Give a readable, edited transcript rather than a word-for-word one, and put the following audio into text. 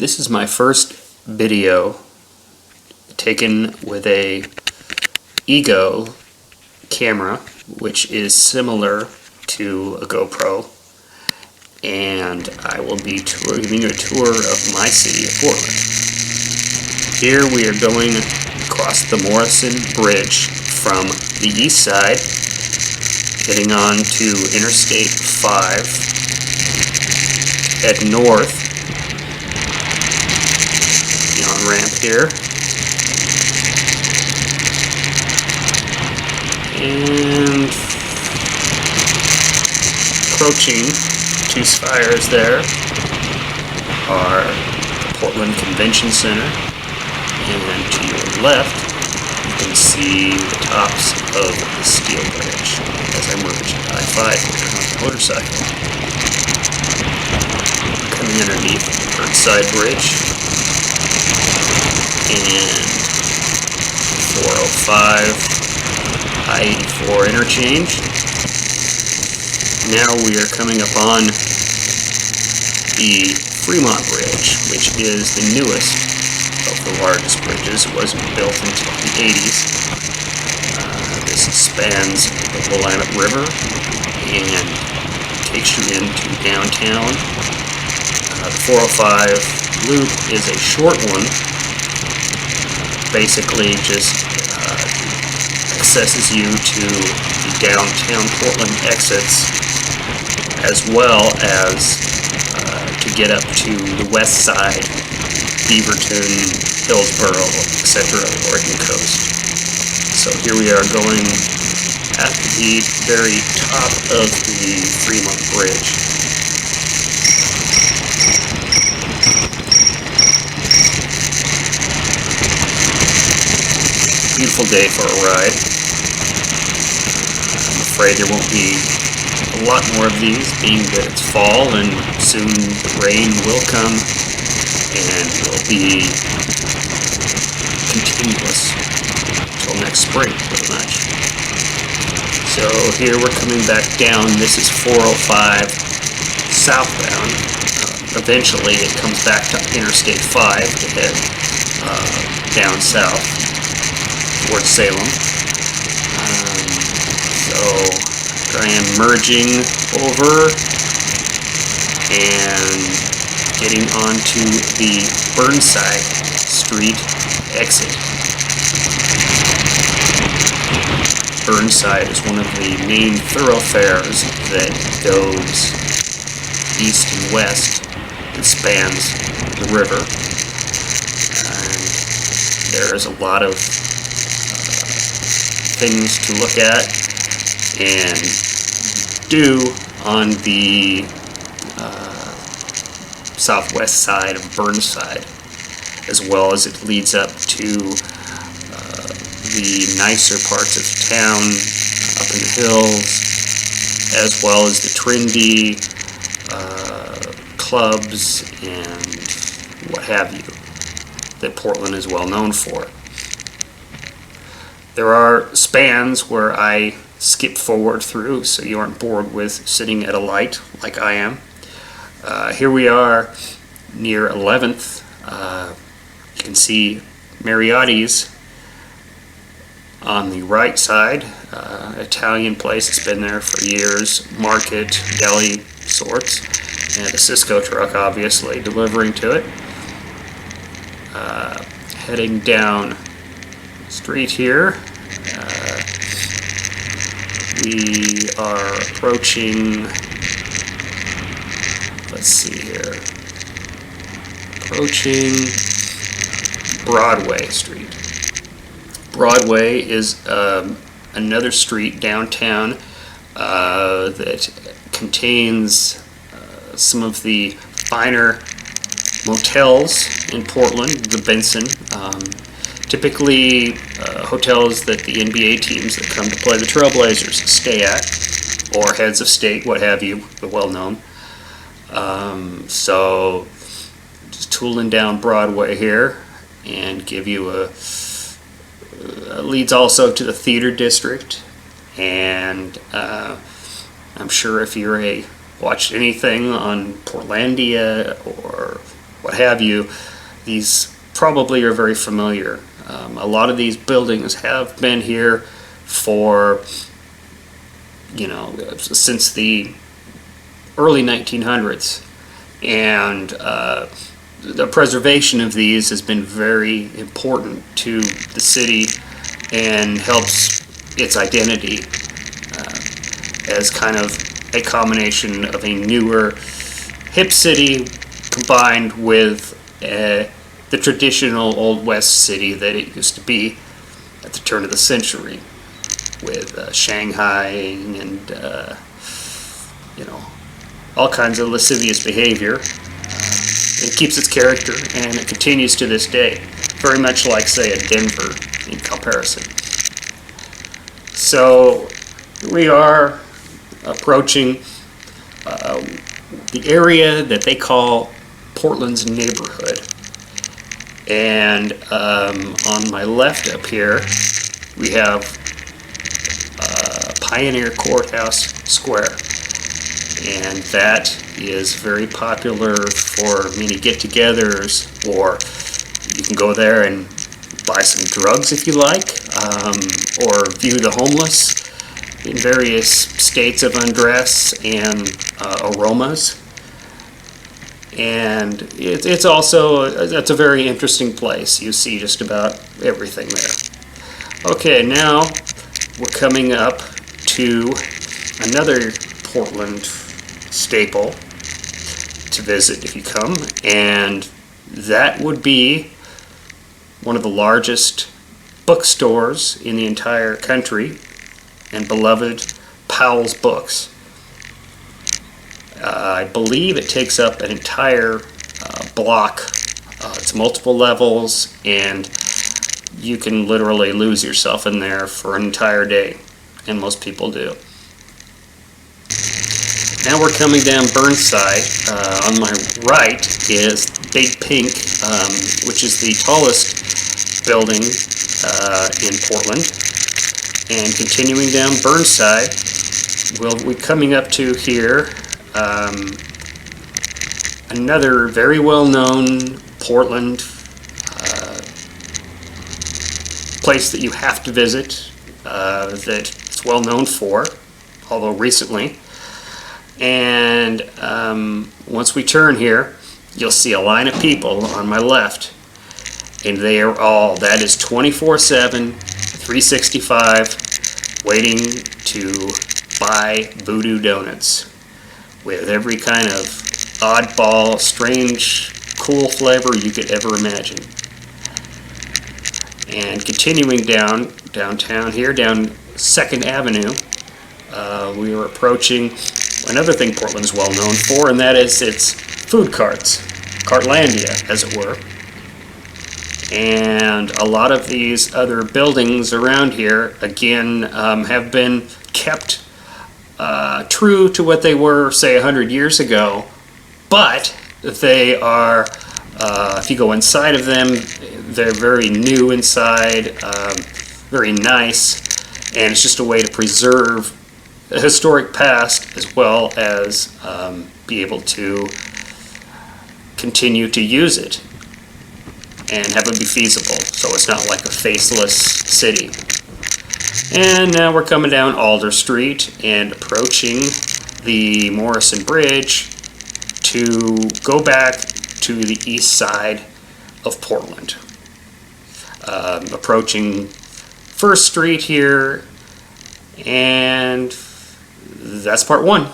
This is my first video taken with a Ego camera, which is similar to a GoPro, and I will be giving you a tour of my city of Portland. Here we are going across the Morrison Bridge from the east side, heading on to Interstate 5, head north, on ramp here, and approaching two spires there are the Portland Convention Center, and to your left you can see the tops of the Steel Bridge as I merge I-5 here on the motorcycle. Coming underneath the Burnside Bridge and 405 I-84 interchange. Now we are coming upon the Fremont Bridge, which is the newest of the largest bridges. It wasn't built until the 80s. This spans the Willamette River and takes you into downtown. The 405 loop is a short one, basically just accesses you to the downtown Portland exits, as well as to get up to the west side, Beaverton, Hillsboro, etc., Oregon coast. So here we are going at the very top of the Fremont Bridge. Beautiful day for a ride. I'm afraid there won't be a lot more of these, being that it's fall and soon the rain will come and will be continuous until next spring, pretty much. So here we're coming back down. This is 405 southbound. Eventually it comes back to Interstate 5 to head down south towards Salem. So I am merging over and getting onto the Burnside Street exit. Burnside is one of the main thoroughfares that goes east and west and spans the river. And there is a lot of things to look at and do on the southwest side of Burnside, as well as it leads up to the nicer parts of town up in the hills, as well as the trendy clubs and what have you that Portland is well known for. There are spans where I skip forward through so you aren't bored with sitting at a light like I am. Here we are near 11th. You can see Mariotti's on the right side. Italian place that's been there for years. Market, deli sorts. And a Cisco truck obviously delivering to it. Heading down street here, we are approaching, let's see here, approaching Broadway Street. Broadway is another street downtown that contains some of the finer motels in Portland, the Benson. Typically hotels that the NBA teams that come to play the Trailblazers stay at, or heads of state, what have you, the well-known. So just tooling down Broadway here and give you a leads also to the theater district, and I'm sure if you're watched anything on Portlandia or what have you, these probably are very familiar. A lot of these buildings have been here for, since the early 1900s, and the preservation of these has been very important to the city and helps its identity as kind of a combination of a newer hip city combined with the traditional Old West city that it used to be at the turn of the century, with Shanghai and all kinds of lascivious behavior. It keeps its character, and it continues to this day, very much like, say, a Denver in comparison. So we are approaching the area that they call Portland's neighborhood. And on my left up here, we have Pioneer Courthouse Square. And that is very popular for many get-togethers, or you can go there and buy some drugs if you like, or view the homeless in various states of undress and aromas. And it's a very interesting place. You see just about everything there. Okay, now we're coming up to another Portland staple to visit if you come, and that would be one of the largest bookstores in the entire country, and beloved Powell's Books. I believe it takes up an entire block. It's multiple levels, and you can literally lose yourself in there for an entire day, and most people do. Now we're coming down Burnside. On my right is Big Pink, which is the tallest building in Portland. And continuing down Burnside, we're coming up to here another very well-known Portland place that you have to visit, that it's well known for, although recently. And once we turn here, you'll see a line of people on my left, and they are all, that is 24/7, 365, waiting to buy Voodoo Donuts with every kind of oddball, strange, cool flavor you could ever imagine. And continuing downtown here, down 2nd Avenue, we are approaching another thing Portland's well known for, and that is its food carts, Cartlandia, as it were. And a lot of these other buildings around here, again, have been kept true to what they were, say, 100 years ago, but they are, if you go inside of them, they're very new inside, very nice, and it's just a way to preserve a historic past as well as be able to continue to use it and have it be feasible, so it's not like a faceless city. And now we're coming down Alder Street and approaching the Morrison Bridge to go back to the east side of Portland. Approaching 1st Street here, and that's part 1.